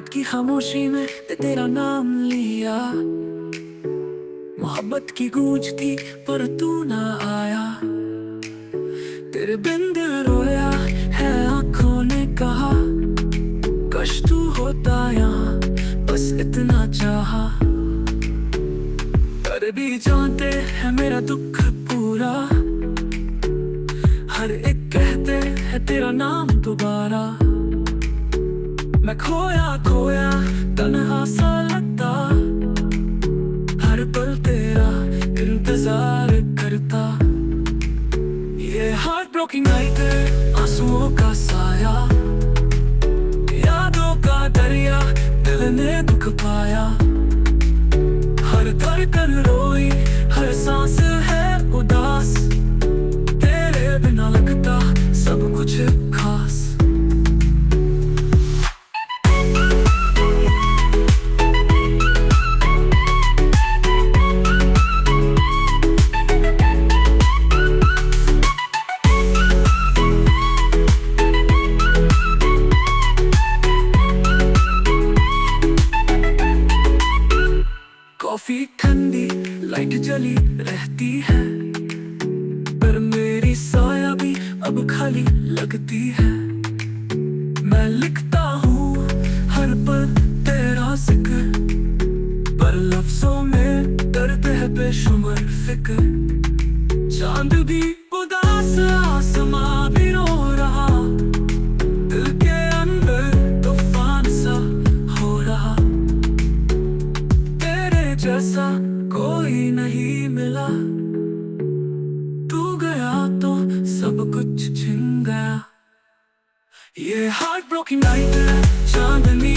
रात की खामोशी में तेरा नाम लिया। मोहब्बत की गूंज थी पर तू ना आया। तेरे बिन दिल रोया है आंखों ने कहा, कश तू होता यहाँ बस इतना चाहा। पर भी जानते हैं मेरा दुख पूरा, हर एक कहते हैं तेरा नाम दोबारा। मैं खोया खोया तन्हा सा लगता, हर पल तेरा इंतजार करता। ये हार्ट ब्रोकिंग नाइट है, आंसुओं का साया, यादों का दरिया, दिल ने दुख पाया। हर धड़कन रोई, हर सांस है उदास, तेरे बिना लगता सब कुछ खास। कॉफी ठंडी लाइट जली रहती है, पर मेरी साया भी अब खाली लगती है। मैं लिखता हूँ हर पल तेरा जिक्र, पर लफ्जों में दर्द है बेशुमार फिक्र। चांद भी उदास, आसमां भी रो रहा, दिल के अंदर तूफान सा हो रहा। जैसा कोई नहीं मिला, तू गया तो सब कुछ छिन गया। ये हार्ट ब्रोकिंग नाइट है, चांदनी